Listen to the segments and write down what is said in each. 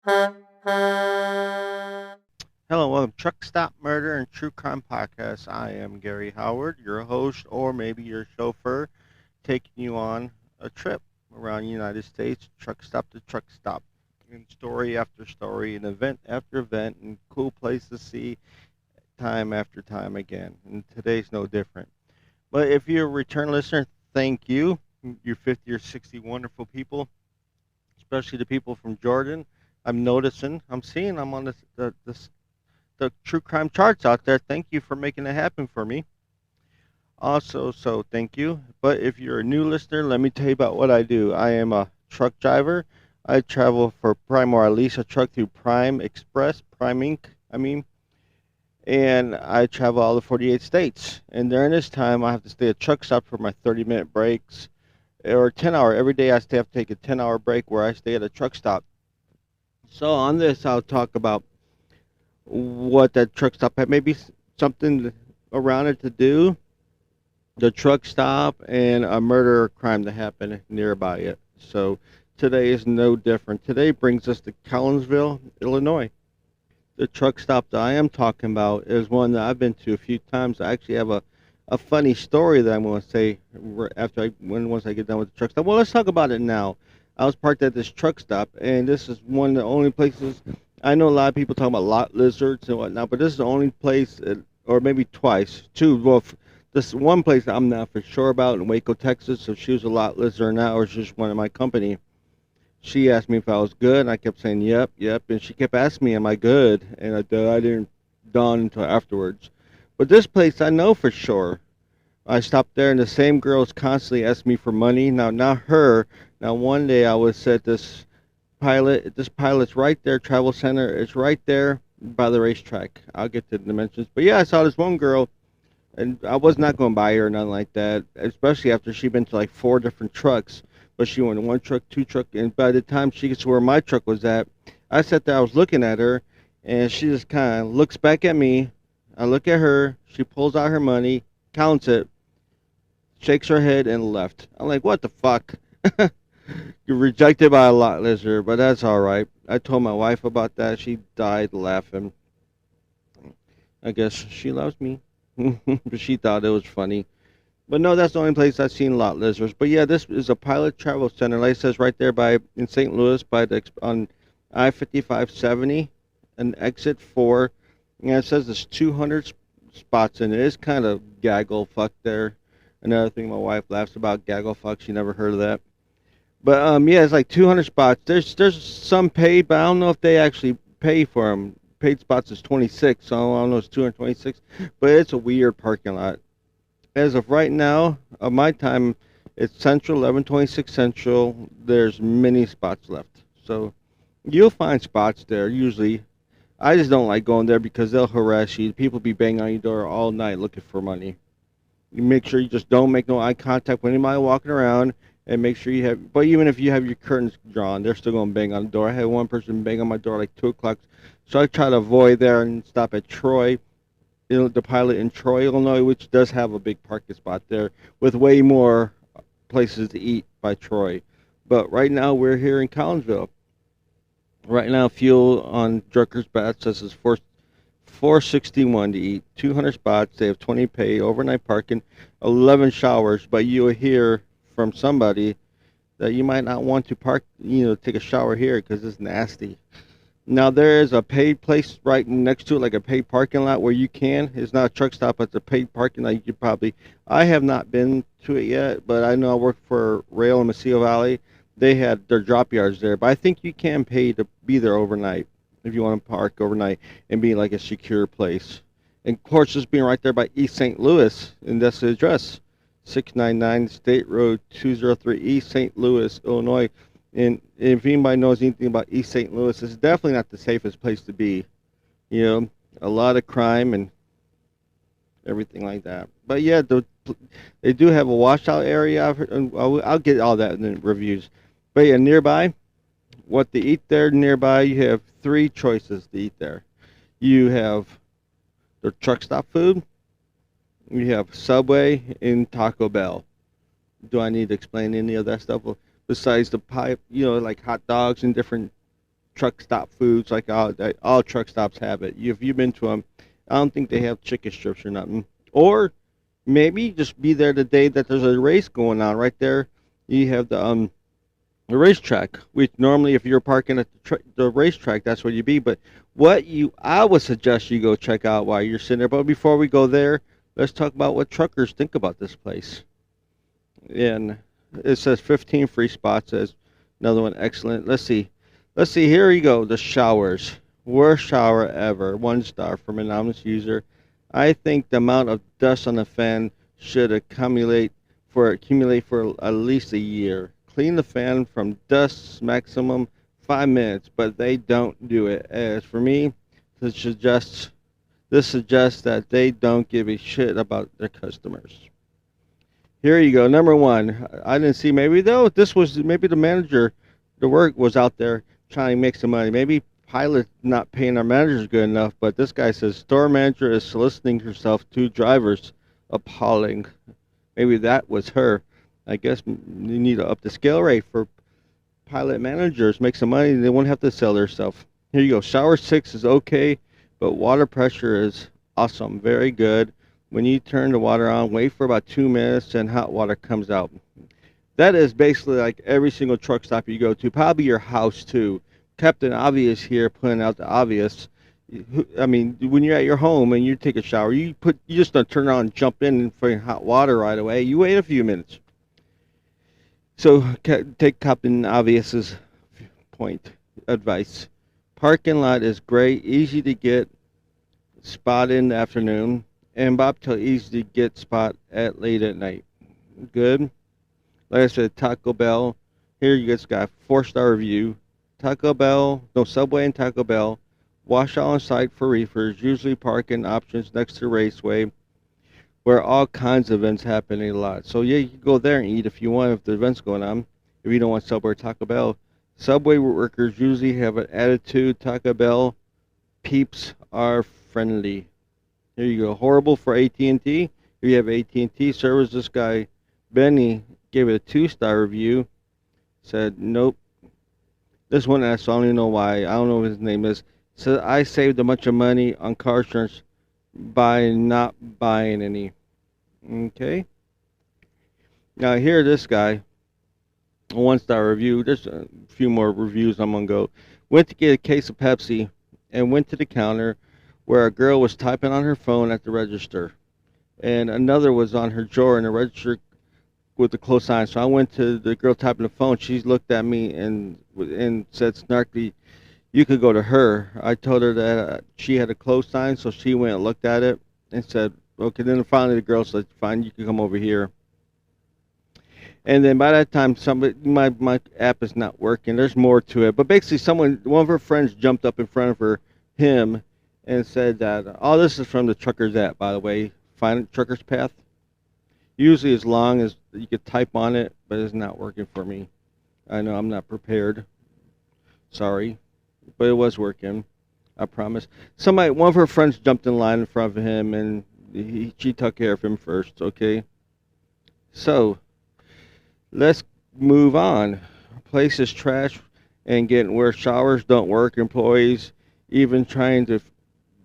Hello, welcome to Truck Stop Murder and True Crime Podcast. I am Gary Howard, your host, or maybe your chauffeur, taking you on a trip around the United States, truck stop to truck stop, and story after story, and event after event, and cool place to see time after time again. And today's no different. But if you're a return listener, thank you. You 50 or 60 wonderful people, especially the people from Jordan. I'm noticing, I'm seeing I'm on the true crime charts out there. Thank you for making it happen for me. Also, so thank you. But if you're a new listener, let me tell you about what I do. I am a truck driver. I travel for Prime, or I lease a truck through Prime Express, Prime Inc. I mean, and I travel all the 48 states. And during this time, I have to stay at truck stop for my 30-minute breaks or 10-hour. Every day, have to take a 10-hour break where I stay at a truck stop. So on this, I'll talk about what that truck stop had, maybe something around it to do, the truck stop, and a murder or crime that happened nearby it. So today is no different. Today brings us to Collinsville, Illinois. The truck stop that I am talking about is one that I've been to a few times. I actually have a funny story that I'm going to say once I get done with the truck stop. Well, let's talk about it now. I was parked at this truck stop, and this is one of the only places. I know a lot of people talk about lot lizards and whatnot, but this is the only place, or maybe twice, two. Well, this one place I'm not for sure about in Waco, Texas. So she was a lot lizard now, or she's one of my company. She asked me if I was good, and I kept saying yep, yep, and she kept asking me, "Am I good?" And I didn't dawn until afterwards. But this place, I know for sure. I stopped there, and the same girls constantly asked me for money. Now, not her. Now, one day I was at this pilot. This pilot's right there. Travel Center. It's right there by the racetrack. I'll get to the dimensions. But yeah, I saw this one girl, and I was not going to buy her or nothing like that. Especially after she'd been to like 4 different trucks. But she went in one truck, two truck, and by the time she gets to where my truck was at, I sat there. I was looking at her, and she just kind of looks back at me. I look at her. She pulls out her money, counts it, shakes her head, and left. I'm like, what the fuck? You're rejected by a lot lizard, but that's all right. I told my wife about that. She died laughing. I guess she loves me, but she thought it was funny. But no, that's the only place I've seen lot lizards. But yeah, this is a pilot travel center. Like it says right there by in St. Louis by the on I-5570, an exit 4. And it says there's 200 spots in it. It's kind of gaggle fuck there. Another thing my wife laughs about, gaggle fuck. She never heard of that. But yeah, it's like 200 spots. There's some paid, but I don't know if they actually pay for them. Paid spots is 26, so I don't know if it's 226. But it's a weird parking lot. As of right now, of my time, it's Central, 1126 Central. There's many spots left. So you'll find spots there usually. I just don't like going there because they'll harass you. People be banging on your door all night looking for money. You make sure you just don't make no eye contact with anybody walking around, and make sure you have. But even if you have your curtains drawn, they're still going to bang on the door. I had one person bang on my door like 2 o'clock, so I try to avoid there and stop at Troy, the pilot in Troy, Illinois, which does have a big parking spot there with way more places to eat by Troy. But right now we're here in Collinsville. Right now, fuel on Drucker's Bath says it's 461 to eat, 200 spots. They have 20 pay, overnight parking, 11 showers. But you'll hear from somebody that you might not want to park, take a shower here because it's nasty. Now there is a paid place right next to it, like a paid parking lot where you can. It's not a truck stop, it's a paid parking lot. You could probably. I have not been to it yet, but I know I work for Rail in Mosquito Valley. They had their drop yards there, but I think you can pay to be there overnight if you want to park overnight and be like a secure place. And of course, just being right there by East St. Louis, and that's the address, 699 State Road 203 East St. Louis, Illinois. And if anybody knows anything about East St. Louis, it's definitely not the safest place to be. A lot of crime and everything like that. But yeah, they do have a washout area. I'll get all that in the reviews. But yeah, nearby, what to eat there nearby, you have 3 choices to eat there. You have the truck stop food, you have Subway, and Taco Bell. Do I need to explain any of that stuff? Besides the pie, like hot dogs and different truck stop foods like all truck stops have it. If you've been to them, I don't think they have chicken strips or nothing. Or maybe just be there the day that there's a race going on. Right there, you have the racetrack, which normally if you're parking at the racetrack, that's where you be. But I would suggest you go check out while you're sitting there. But before we go there, let's talk about what truckers think about this place. And it says 15 free spots. As another one, excellent. Let's see. Here you go. The showers, worst shower ever. 1 star from an anonymous user. I think the amount of dust on the fan should accumulate for at least a year. Clean the fan from dust maximum 5 minutes, but they don't do it. As for me, this suggests that they don't give a shit about their customers. Here you go. Number one. I didn't see, maybe though. This was maybe the manager, the work was out there trying to make some money. Maybe pilot not paying our managers good enough. But this guy says store manager is soliciting herself to drivers. Appalling. Maybe that was her. I guess you need to up the scale rate for pilot managers. Make some money. They won't have to sell themselves. Here you go. Shower 6 is okay, but water pressure is awesome. Very good. When you turn the water on, wait for about 2 minutes and hot water comes out. That is basically like every single truck stop you go to. Probably your house too. Captain Obvious here, putting out the obvious. I mean, when you're at your home and you take a shower, you just don't turn on and jump in for hot water right away. You wait a few minutes. So take Captain Obvious's point advice. Parking lot is great, easy to get spot in the afternoon, and Bobtail easy to get spot at late at night. Good. Like I said, Taco Bell. Here you guys got 4-star review. Taco Bell, no Subway and Taco Bell. Wash on site for reefers. Usually parking options next to Raceway, where all kinds of events happen a lot. So yeah, you can go there and eat if you want, if the event's going on. If you don't want Subway or Taco Bell. Subway workers usually have an attitude. Taco Bell peeps are friendly. Here you go. Horrible for AT&T. Here you have AT&T service. This guy, Benny, gave it a 2-star review. Said, nope. This one, I don't even know why. I don't know what his name is. Said, I saved a bunch of money on car insurance by not buying any. Okay. Now here, this guy, a 1-star review. There's a few more reviews I'm gonna go. Went to get a case of Pepsi and went to the counter where a girl was typing on her phone at the register, and another was on her drawer in the register with the close sign. So I went to the girl typing the phone. She looked at me and said snarkily, "You could go to her." I told her that she had a close sign, so she went and looked at it and said, "Okay." Then finally the girl said, "Fine, you can come over here." And then by that time, my app is not working. There's more to it, but basically, one of her friends jumped up in front of him, and said that, "Oh, this is from the Truckers app, by the way. Find Truckers Path. Usually, as long as you could type on it, but it's not working for me. I know I'm not prepared. Sorry, but it was working. I promise." One of her friends jumped in line in front of him, and she took care of him first. Okay, so let's move on. Place is trash and getting worse. Showers don't work. Employees, even trying to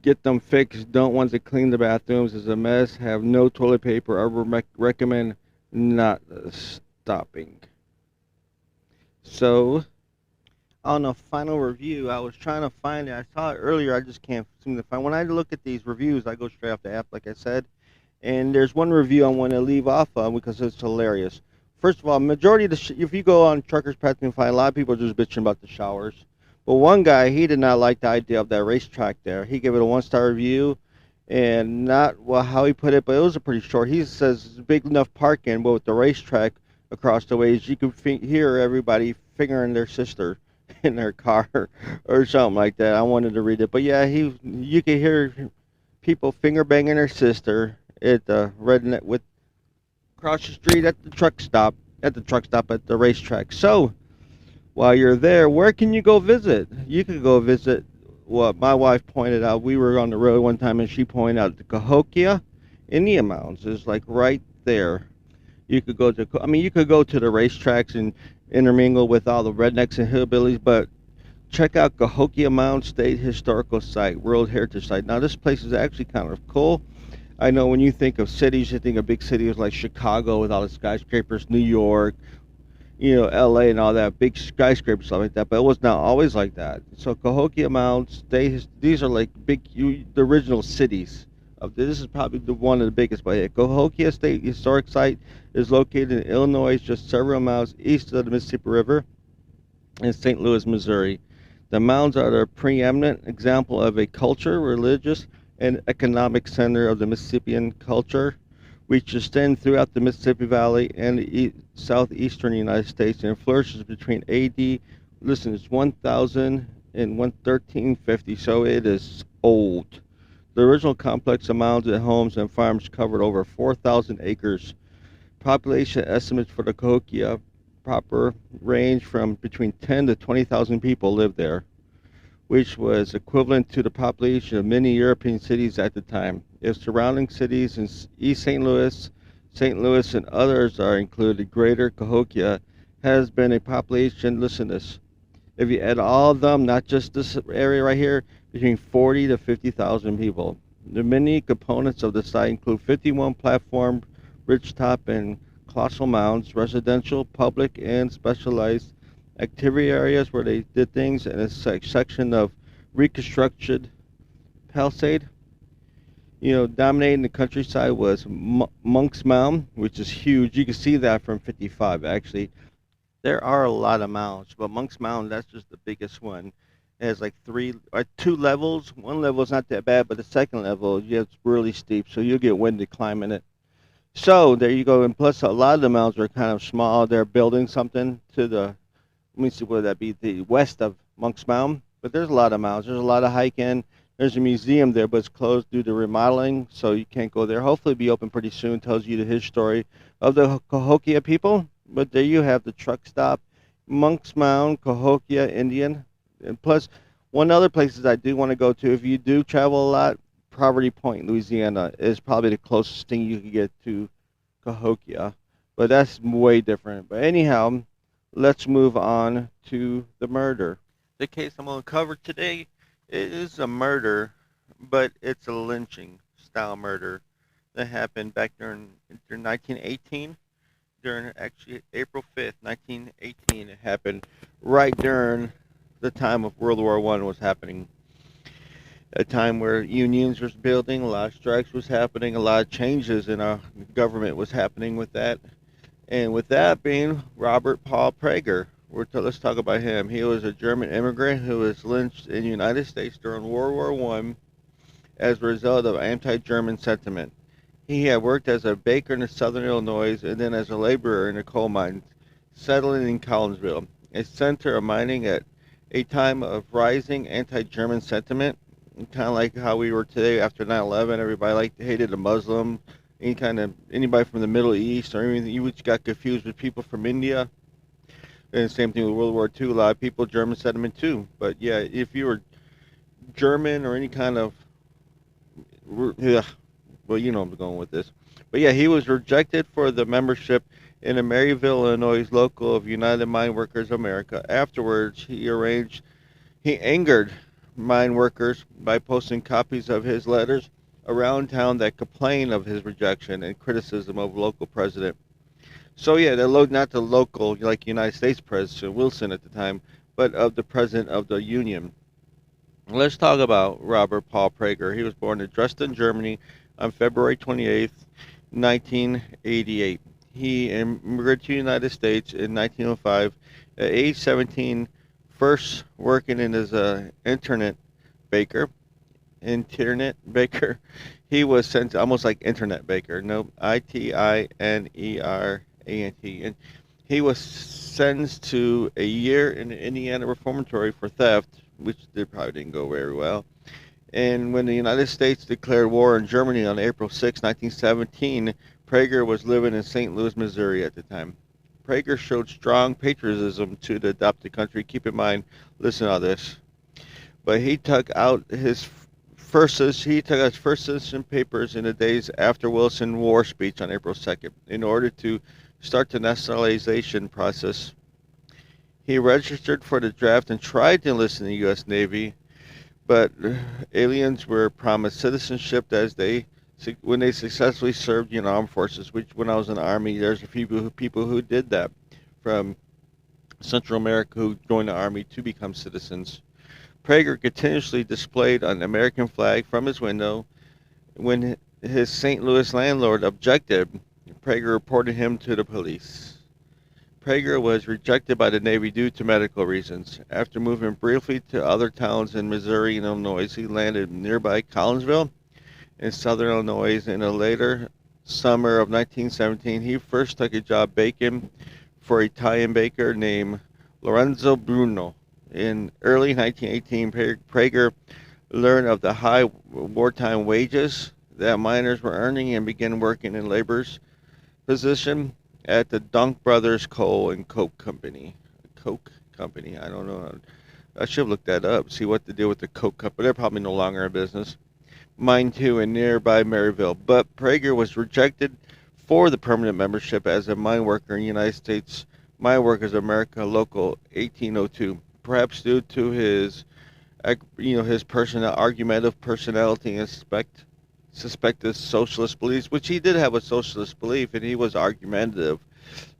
get them fixed, don't want to clean the bathrooms. Is a mess. Have no toilet paper. I would recommend not stopping. So, on a final review, I was trying to find it. I saw it earlier. I just can't seem to find. When I look at these reviews, I go straight off the app, like I said. And there's one review I want to leave off of because it's hilarious. First of all, majority of if you go on Truckers Path, you can find a lot of people just bitching about the showers. But one guy, he did not like the idea of that racetrack there. He gave it a 1-star review, and not how he put it, but it was a pretty short. He says it's big enough parking, but with the racetrack across the ways, you could hear everybody fingering their sister in their car or something like that. I wanted to read it, but yeah, you could hear people finger banging their sister at the redneck with across the street at the truck stop at the racetrack. So while you're there, where can you go visit? You could go visit what my wife pointed out. We were on the road one time, and she pointed out the Cahokia Indian Mountains is like right there. You could go to the racetracks and intermingle with all the rednecks and hillbillies, but check out Cahokia Mound State Historical Site, World Heritage Site. Now, this place is actually kind of cool. I know when you think of cities, you think of big cities like Chicago with all the skyscrapers, New York, LA and all that, big skyscrapers, stuff like that. But it was not always like that. So Cahokia Mounds, these are like the original cities. This is probably one of the biggest. But yeah, Cahokia State Historic Site is located in Illinois, just several miles east of the Mississippi River in St. Louis, Missouri. The mounds are the preeminent example of a culture, religious, and economic center of the Mississippian culture, which extends throughout the Mississippi Valley and the southeastern United States and flourishes between AD, listen, it's 1000 and 1350, so it is old. The original complex of mounds and homes and farms covered over 4,000 acres. Population estimates for the Cahokia proper range from between 10 to 20,000 people lived there, which was equivalent to the population of many European cities at the time. If surrounding cities in East St. Louis and others are included, Greater Cahokia has been a population, listen to this, if you add all of them, not just this area right here, between 40 to 50,000 people. The many components of the site include 51 platform, ridgetop, and colossal mounds, residential, public, and specialized activity areas where they did things, and a section of reconstructed palisade. Dominating the countryside was Monk's Mound, which is huge. You can see that from 55, actually. There are a lot of mounds, but Monk's Mound, that's just the biggest one. It has like two levels. One level is not that bad, but the second level, it's really steep, so you'll get winded climbing it. So there you go. And plus, a lot of the mounds are kind of small. They're building something to let me see, what would that be? The west of Monk's Mound. But there's a lot of mounds. There's a lot of hiking. There's a museum there, but it's closed due to remodeling, so you can't go there. Hopefully it'll be open pretty soon. Tells you the history of the Cahokia people. But there you have the truck stop, Monk's Mound, Cahokia Indian. And plus, one other places I do want to go to, if you do travel a lot, Poverty Point, Louisiana, is probably the closest thing you can get to Cahokia. But that's way different. But anyhow, let's move on to the murder. The case I'm going to cover today is a murder, but it's a lynching style murder that happened back during 1918. During actually April 5th, 1918, it happened right during the time of World War I was happening. A time where unions was building, a lot of strikes was happening, a lot of changes in our government was happening with that. And with that being Robert Paul Prager, let's talk about him. He was a German immigrant who was lynched in the United States during World War I as a result of anti-German sentiment. He had worked as a baker in southern Illinois and then as a laborer in a coal mine, settling in Collinsville, a center of mining at a time of rising anti-German sentiment. Kind of like how we were today after 9/11. Everybody hated the Muslims, anybody from the Middle East, or anything. You just got confused with people from India. And the same thing with World War II. A lot of people, German sentiment too. But yeah, if you were German or any kind of, yeah, well, you know I'm going with this. But yeah, he was rejected for the membership in the Maryville, Illinois local of United Mine Workers of America. Afterwards, he angered mine workers by posting copies of his letters around town that complained of his rejection and criticism of local president. So yeah, not the local, like United States President Wilson at the time, but of the president of the Union. Let's talk about Robert Paul Prager. He was born in Dresden, Germany on February 28th, 1988. He immigrated to the United States in 1905. At age 17, first working in as an internet baker. He was sent almost like internet baker. No, Itinerant. And he was sentenced to a year in the Indiana Reformatory for theft, which probably didn't go very well. And when the United States declared war on Germany on April 6, 1917, Prager was living in St. Louis, Missouri at the time. Prager showed strong patriotism to the adopted country. Keep in mind, listen to this. But he took out his first citizen papers in the days after Wilson war speech on April 2nd in order to start the nationalization process. He registered for the draft and tried to enlist in the U.S. Navy, but aliens were promised citizenship when they successfully served in armed forces. Which, when I was in the army, there's a few people who did that from Central America who joined the army to become citizens. Prager continuously displayed an American flag from his window. When his St. Louis landlord objected, Prager reported him to the police. Prager was rejected by the Navy due to medical reasons. After moving briefly to other towns in Missouri and Illinois, he landed nearby Collinsville in southern Illinois. In the later summer of 1917, he first took a job baking for an Italian baker named Lorenzo Bruno. In early 1918, Prager learned of the high wartime wages that miners were earning and began working in labor's position at the Dunk Brothers Coal and Coke Company. Coke Company, I don't know. I should have looked that up, see what to do with the Coke Company. They're probably no longer in business. Mine too, in nearby Maryville. But Prager was rejected for the permanent membership as a mine worker in the United States Mine Workers of America Local 1802. Perhaps due to his his argumentative personality and suspected socialist beliefs, which he did have a socialist belief, and he was argumentative.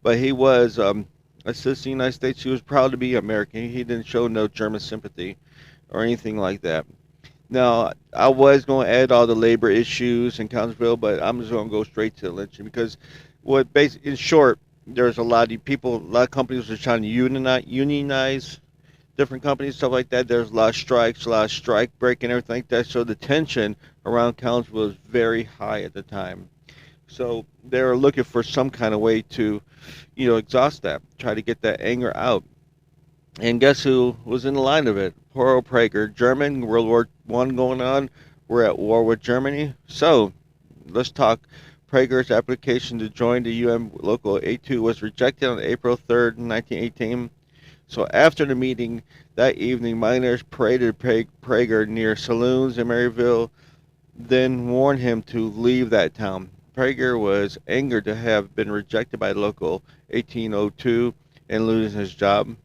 But he was a citizen of the United States. He was proud to be American. He didn't show no German sympathy or anything like that. Now, I was going to add all the labor issues in Collinsville, but I'm just going to go straight to the lynching because, in short, there's a lot of people, a lot of companies are trying to unionize different companies, stuff like that. There's a lot of strikes, a lot of strike breaking, everything like that. So the tension around Collinsville was very high at the time. So they were looking for some kind of way to, exhaust that, try to get that anger out. And guess who was in the line of it? Poor old Prager. German, World War One going on. We're at war with Germany. So let's talk. Prager's application to join the UN Local 82 was rejected on April 3rd, 1918. So after the meeting that evening, miners paraded Prager near saloons in Maryville, then warned him to leave that town. Prager was angered to have been rejected by Local 1802 and losing his job.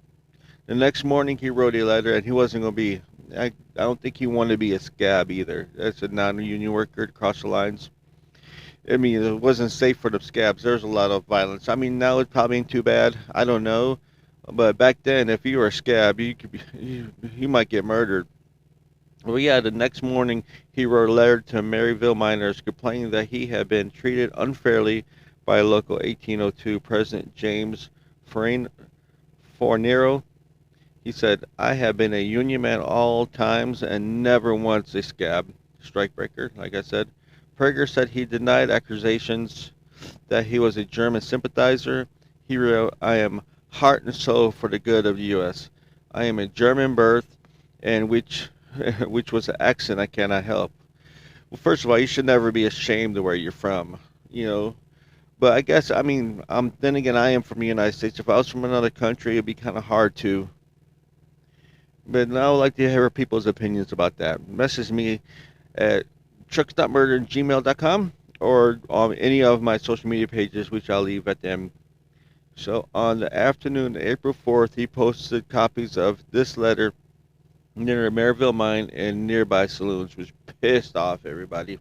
The next morning, he wrote a letter, and he wasn't going to be. I don't think he wanted to be a scab either. That's a non-union worker to cross the lines. I mean, it wasn't safe for the scabs. There's a lot of violence. I mean, now it probably ain't too bad. I don't know, but back then, if you were a scab, you might get murdered. Well, yeah. The next morning, he wrote a letter to Maryville miners complaining that he had been treated unfairly by local 1802 President James Fornero. He said, I have been a union man all times and never once a scab, strikebreaker, like I said. Prager said he denied accusations that he was a German sympathizer. He wrote, I am heart and soul for the good of the U.S. I am a German birth, and which was an accent I cannot help. Well, first of all, you should never be ashamed of where you're from, But I guess, I mean, then again, I am from the United States. If I was from another country, it'd be kind of hard to. But now I would like to hear people's opinions about that. Message me at trucks.murder@gmail.com or on any of my social media pages, which I'll leave at the end. So on the afternoon of April 4th, he posted copies of this letter near a Maryville mine and nearby saloons, which pissed off everybody.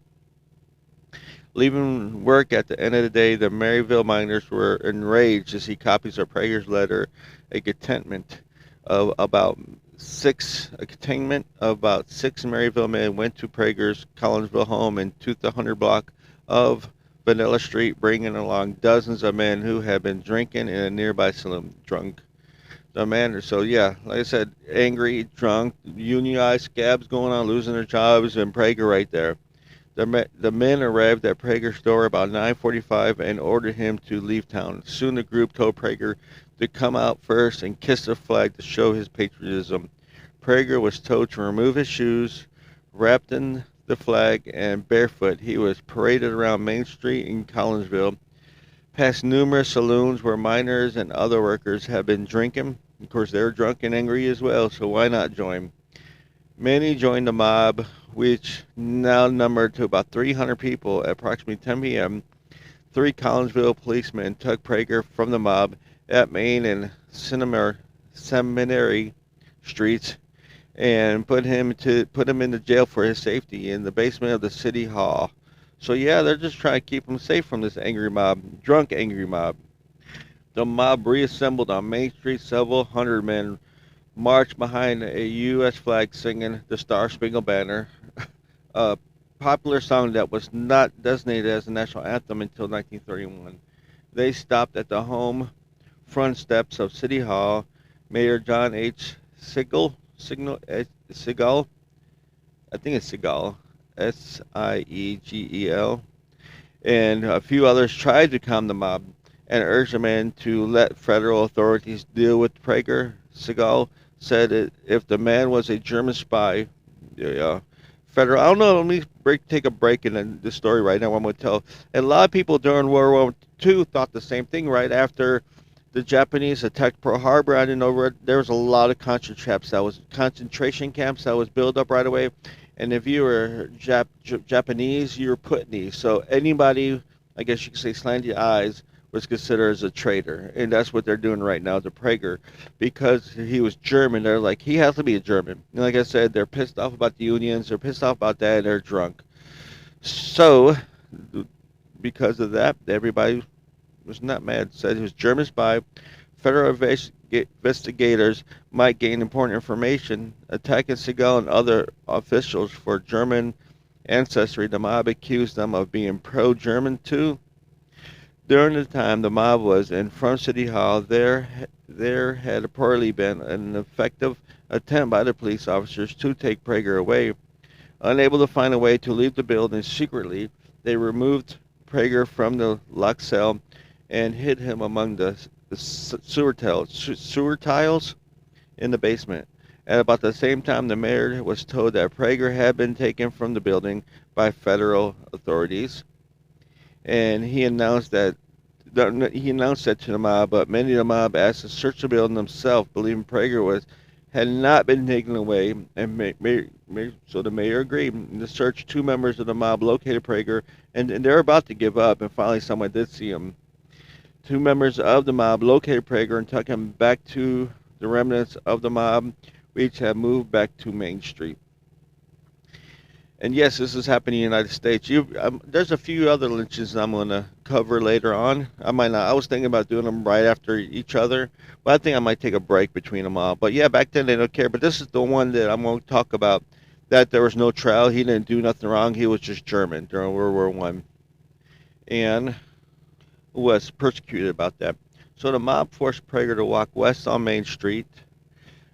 Leaving work at the end of the day, the Maryville miners were enraged to see copies of Prager's letter, a containment of about six Maryville men went to Prager's Collinsville home and took the 100 block of Vanilla Street, bringing along dozens of men who had been drinking in a nearby saloon, drunk. The man, so yeah, like I said, angry, drunk, unionized scabs going on, losing their jobs, and Prager right there. The men arrived at Prager's door about 9:45 and ordered him to leave town. Soon the group told Prager to come out first and kiss the flag to show his patriotism. Prager was told to remove his shoes. Wrapped in the flag and barefoot, he was paraded around Main Street in Collinsville, past numerous saloons where miners and other workers had been drinking. Of course, they were drunk and angry as well, so why not join? Many joined the mob, which now numbered to about 300 people. At approximately 10 p.m., 3 Collinsville policemen took Prager from the mob at Main and Seminary streets and put him into jail for his safety in the basement of the city hall. So yeah, they're just trying to keep him safe from this angry mob, drunk angry mob. The mob reassembled on Main Street. Several hundred men marched behind a U.S. flag singing the Star Spangled Banner, a popular song that was not designated as a national anthem until 1931. They stopped at the home front steps of City Hall. Mayor John H. Siegel, I think it's Siegel, Siegel, and a few others tried to calm the mob and urged the man to let federal authorities deal with Prager. Segal said if the man was a German spy, federal. I don't know. Let me take a break in the story right now. I'm going to tell. And a lot of people during World War II thought the same thing. Right after the Japanese attacked Pearl Harbor, I didn't know there was a lot of concentration camps that was built up right away. And if you were Japanese, you were put in these. So anybody, I guess you could say, slanty eyes was considered as a traitor, and that's what they're doing right now to Prager, because he was German. They're like, he has to be a German. And like I said, they're pissed off about the unions. They're pissed off about that, and they're drunk. So, because of that, everybody was not mad. Said he was German spy. Federal investigators might gain important information attacking Segal and other officials for German ancestry. The mob accused them of being pro-German too. During the time the mob was in front of City Hall, there had reportedly been an effective attempt by the police officers to take Prager away. Unable to find a way to leave the building secretly, they removed Prager from the locked cell and hid him among the sewer tiles in the basement. At about the same time, the mayor was told that Prager had been taken from the building by federal authorities, and he announced that to the mob. But many of the mob asked to search the building themselves, believing Prager had not been taken away, and so the mayor agreed. In the search, two members of the mob located Prager, and they're about to give up, and finally someone did see him. Two members of the mob located Prager and took him back to the remnants of the mob, which had moved back to Main Street. And yes, this is happening in the United States. There's a few other lynchings I'm going to cover later on. I might not. I was thinking about doing them right after each other, but I think I might take a break between them all. But yeah, back then they don't care. But this is the one that I'm going to talk about. That there was no trial. He didn't do nothing wrong. He was just German during World War One, and was persecuted about that. So the mob forced Prager to walk west on Main Street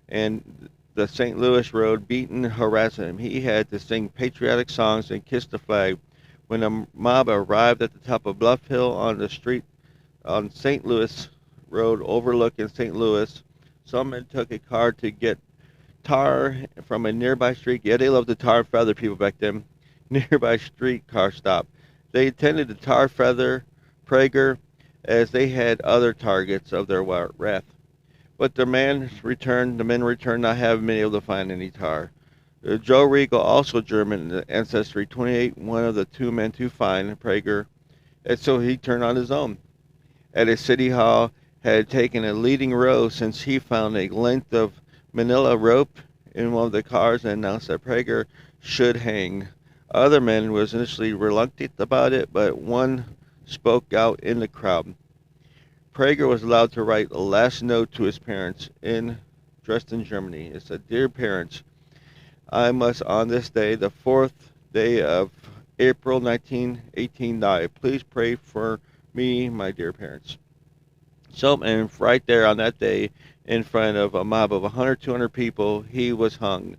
and the St. Louis Road, beating and harassing him. He had to sing patriotic songs and kiss the flag. When the mob arrived at the top of Bluff Hill on the street on St. Louis Road overlooking St. Louis, some men took a car to get tar from a nearby street. Yeah, they loved to tar and feather people back then. Nearby street car stop. They intended to tar feather Prager as they had other targets of their wrath. But the men returned not having been able to find any tar. Joe Regal, also German ancestry, 28, one of the two men to find Prager, and so he turned on his own. At a city hall, had taken a leading row since he found a length of manila rope in one of the cars and announced that Prager should hang. Other men was initially reluctant about it, but one spoke out in the crowd. Prager was allowed to write a last note to his parents in Dresden, Germany. It said, "Dear parents, I must on this day, the 4th day of April 1918, die. Please pray for me, my dear parents." So, and right there on that day, in front of a mob of 100, 200 people, he was hung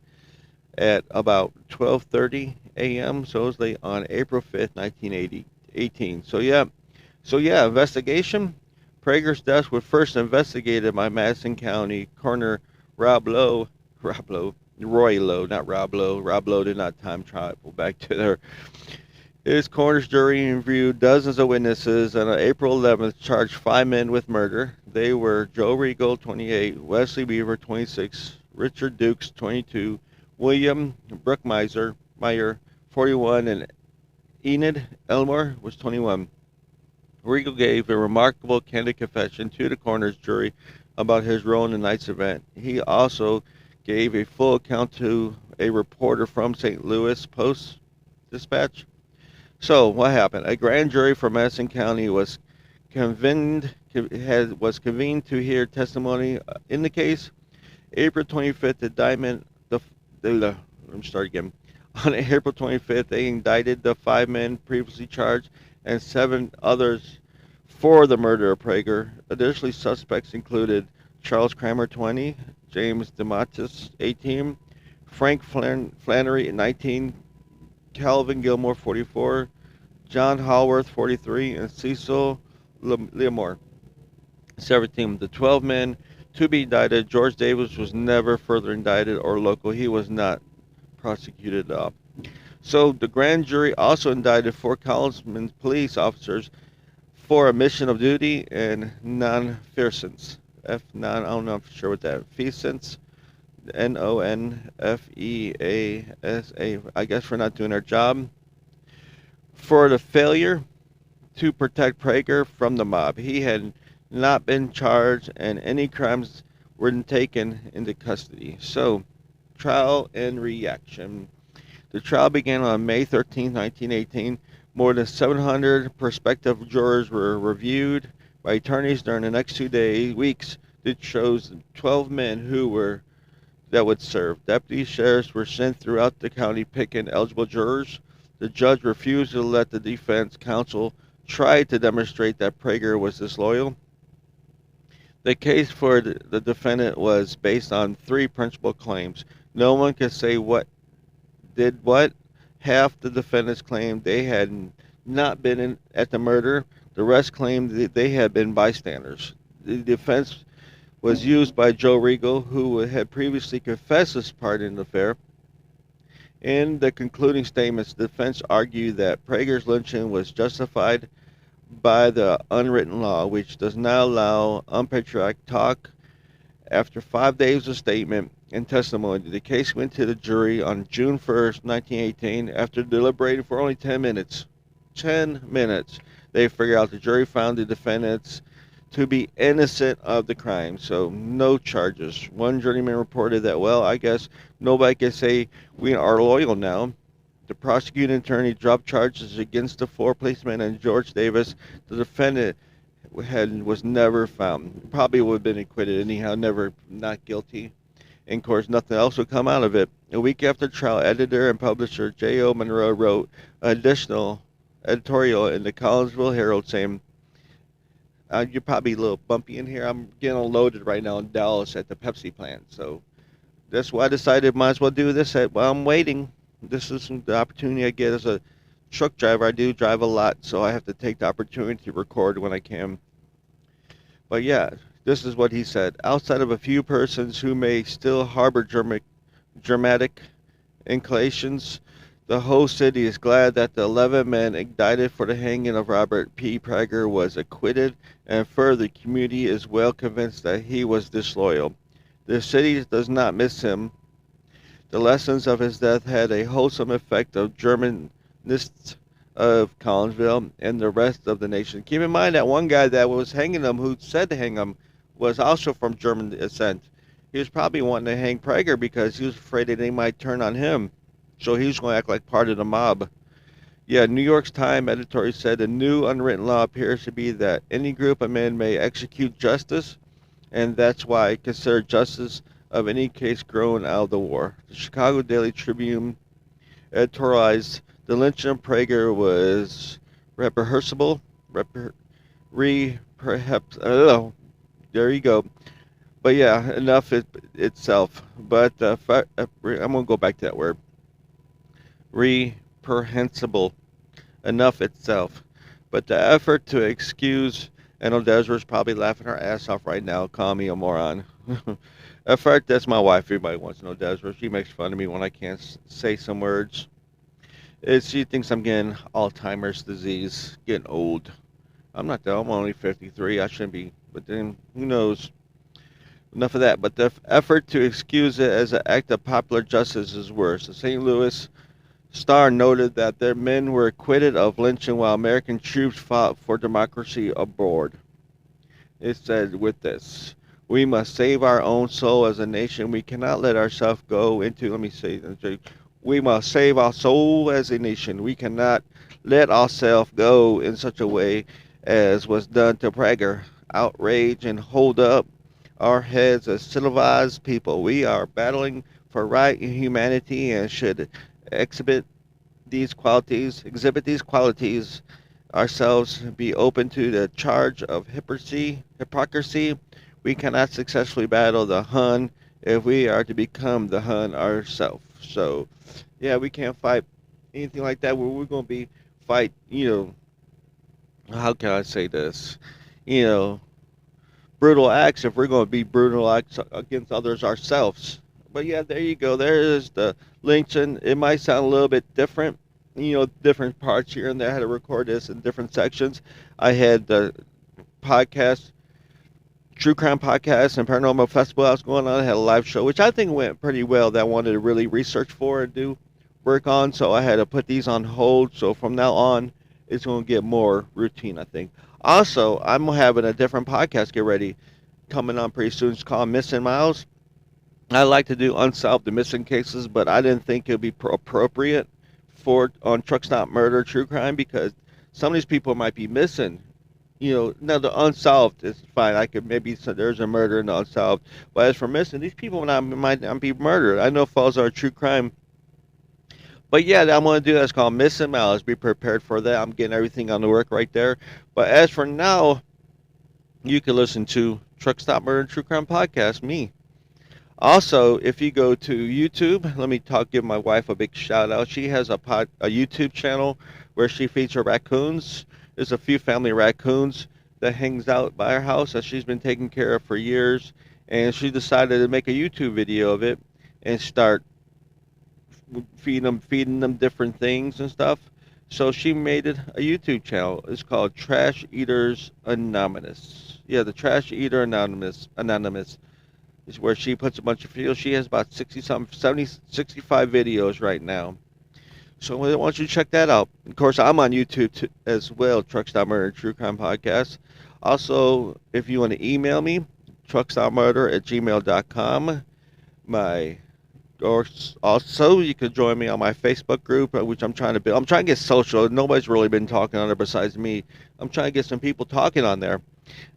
at about 12:30 a.m., supposedly on April 5th, 1918. So yeah, investigation. Prager's death was first investigated by Madison County Coroner Roy Lowe, not Rob Lowe. Rob Lowe did not time travel back to there. His coroner's jury interviewed dozens of witnesses and on April 11th charged 5 men with murder. They were Joe Regal, 28, Wesley Beaver, 26, Richard Dukes, 22, William Bruckmeiser, 41, and Enid Elmore was 21. Regal gave a remarkable candid confession to the coroner's jury about his role in the night's event. He also gave a full account to a reporter from St. Louis Post Dispatch. So, what happened? A grand jury from Madison County was convened to hear testimony in the case. April 25th, let me start again. On April 25th, they indicted the 5 men previously charged and 7 others for the murder of Prager. Additionally, suspects included Charles Kramer, 20, James DeMattis, 18, Frank Flannery, 19, Calvin Gilmore, 44, John Hallworth, 43, and Cecil Leamore, 17. The 12 men to be indicted, George Davis was never further indicted or local. He was not prosecuted up. So the grand jury also indicted 4 Collinsman police officers for omission of duty and non-feasance. I don't know if I'm sure what that feasance, Nonfeasa, I guess for not doing their job. For the failure to protect Prager from the mob. He had not been charged and any crimes weren't taken into custody. So, trial and reaction. The trial began on May 13, 1918. More than 700 prospective jurors were reviewed by attorneys during the next 2 weeks. It chose 12 men that would serve. Deputy sheriffs were sent throughout the county picking eligible jurors. The judge refused to let the defense counsel try to demonstrate that Prager was disloyal. The case for the defendant was based on 3 principal claims. No one could say what did what. Half the defendants claimed they had not been at the murder. The rest claimed that they had been bystanders. The defense was used by Joe Regal, who had previously confessed his part in the affair. In the concluding statements, the defense argued that Prager's lynching was justified by the unwritten law, which does not allow unpatriotic talk. After 5 days of statement and testimony, the case went to the jury on June 1st, 1918. After deliberating for only 10 minutes, 10 minutes, they figured out the jury found the defendants to be innocent of the crime, so no charges. One juryman reported that, well, I guess nobody can say we are loyal now. The prosecuting attorney dropped charges against the 4 policemen and George Davis. The defendant was never found. Probably would have been acquitted anyhow, never not guilty. And of course, nothing else would come out of it. A week after trial, editor and publisher J.O. Monroe wrote an additional editorial in the Collinsville Herald saying, you're probably a little bumpy in here. I'm getting loaded right now in Dallas at the Pepsi plant. So that's why I decided might as well do this while I'm waiting. This is the opportunity I get as a truck driver. I do drive a lot, so I have to take the opportunity to record when I can. But yeah, this is what he said. Outside of a few persons who may still harbor dramatic inclinations, the whole city is glad that the 11 men indicted for the hanging of Robert P. Prager was acquitted, and further, the community is well convinced that he was disloyal. The city does not miss him. The lessons of his death had a wholesome effect of Germanists of Collinsville and the rest of the nation. Keep in mind that one guy that was hanging him, who said to hang him, was also from German descent. He was probably wanting to hang Prager because he was afraid that they might turn on him. So he was going to act like part of the mob. Yeah, New York Times editorial said the new unwritten law appears to be that any group of men may execute justice, and that's why consider justice of any case grown out of the war. The Chicago Daily Tribune editorialized the lynching of Prager was reprehensible. There you go. But yeah, enough itself. But I'm going to go back to that word. Reprehensible. Enough itself. But the effort to excuse, I know Desira's probably laughing her ass off right now, calling me a moron. Effort, that's my wife. Everybody wants to know Desira. She makes fun of me when I can't say some words. She thinks I'm getting Alzheimer's disease, getting old. I'm not though. I'm only 53. I shouldn't be. But then, who knows? Enough of that. But the effort to excuse it as an act of popular justice is worse. The St. Louis Star noted that their men were acquitted of lynching while American troops fought for democracy abroad. It said with this, We must save our own soul as a nation. We cannot let ourselves go into, let me say, we must save our soul as a nation. We cannot let ourselves go in such a way as was done to Prager. Outrage and hold up our heads as civilized people. We are battling for right and humanity and should exhibit exhibit these qualities ourselves, be open to the charge of hypocrisy. We cannot successfully battle the Hun if we are to become the Hun ourselves. So, yeah, we can't fight anything like that where we're going to be fight, how can I say this? You know, brutal acts if we're going to be brutal acts against others ourselves. But yeah, there you go. There is the lynching. It might sound a little bit different, different parts here and there. I had to record this in different sections. I had the podcast, True Crime Podcast, and Paranormal Festival I was going on. I had a live show, which I think went pretty well, that I wanted to really research for and do work on. So I had to put these on hold. So from now on, it's going to get more routine, I think. Also, I'm having a different podcast get ready coming on pretty soon. It's called Missing Miles. I like to do unsolved the missing cases, but I didn't think it would be appropriate for on Truck Stop Murder True Crime because some of these people might be missing. Now the unsolved is fine. I could maybe so there's a murder in the unsolved, but as for missing, these people might not be murdered. I know falls are true crime, but yeah, I'm gonna do that's called Missing Miles. Be prepared for that. I'm getting everything on the work right there. But as for now, you can listen to Truck Stop Murder True Crime Podcast. Me. Also, if you go to YouTube, let me give my wife a big shout out. She has a YouTube channel where she feeds her raccoons. There's a few family raccoons that hangs out by her house that she's been taking care of for years, and she decided to make a YouTube video of it and start feeding them different things and stuff. So she made it a YouTube channel. It's called Trash Eaters Anonymous. Yeah, the Trash Eater Anonymous is where she puts a bunch of videos. She has about 60 something, 70, 65 videos right now. So I want you to check that out. Of course, I'm on YouTube as well, Truckstopmurder True Crime Podcast. Also, if you want to email me, truckstopmurder@gmail.com. My or also you could join me on my Facebook group, which I'm trying to build. I'm trying to get social. Nobody's really been talking on there besides me. I'm trying to get some people talking on there.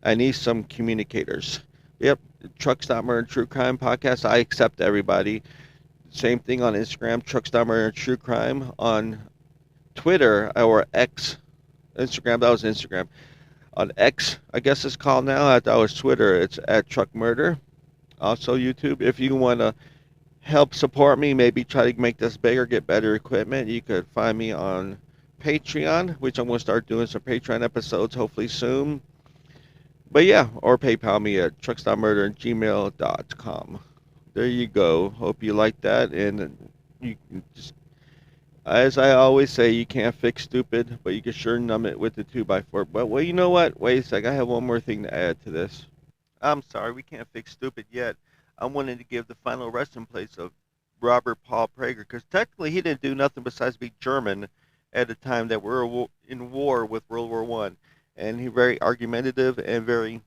I need some communicators. Yep, Truck Stop Murder True Crime Podcast. I accept everybody. Same thing on Instagram, Truck Stop Murder True Crime. On Twitter or X, Instagram. That was Instagram. On X, I guess it's called now. I thought it was Twitter. It's at Truck Murder. Also YouTube. If you want to help support me, maybe try to make this bigger, get better equipment, you could find me on Patreon, which I'm going to start doing some Patreon episodes hopefully soon. But yeah, or PayPal me at truckstopmurder@gmail.com. There you go. Hope you like that. And you can just, as I always say, you can't fix stupid, but you can sure numb it with the 2x4. But well, you know what? Wait a sec. I have one more thing to add to this. I'm sorry, we can't fix stupid yet. I wanted to give the final resting place of Robert Paul Prager, because technically he didn't do nothing besides be German at a time that we're in war with World War One, and he very argumentative and very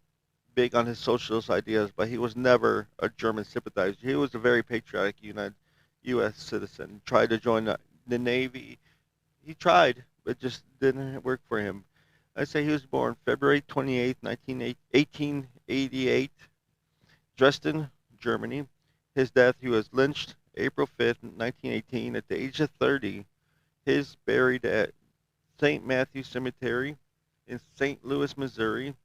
big on his socialist ideas. But he was never a German sympathizer. He was a very patriotic U.S. citizen. Tried to join the Navy. He tried, but just didn't work for him. I say he was born February 28th, 1888, Dresden, Germany. His death, he was lynched April 5th, 1918, at the age of 30. He's buried at St. Matthew Cemetery in St. Louis, Missouri.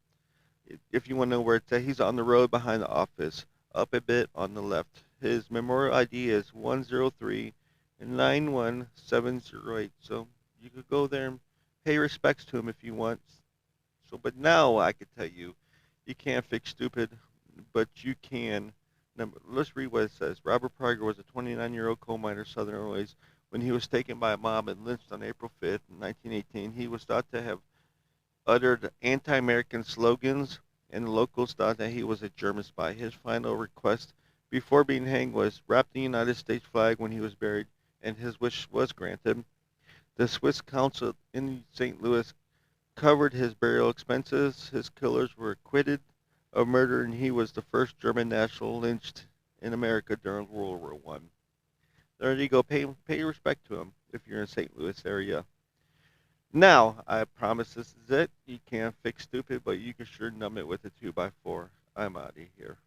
If you want to know where it's at, he's on the road behind the office, up a bit on the left. His memorial ID is 103-91708. So you could go there and pay respects to him if you want. So, but now I could tell you, you can't fix stupid, but you can. Let's read what it says. Robert Prager was a 29-year-old coal miner, Southern Illinois. When he was taken by a mob and lynched on April 5th, 1918, he was thought to have uttered anti-American slogans, and the locals thought that he was a German spy. His final request before being hanged was wrap the United States flag when he was buried, and his wish was granted. The Swiss Council in St. Louis covered his burial expenses. His killers were acquitted of murder, and he was the first German national lynched in America during World War One. There you go. Pay respect to him if you're in St. Louis area. Now, I promise this is it. You can't fix stupid, but you can sure numb it with a 2x4. I'm out of here.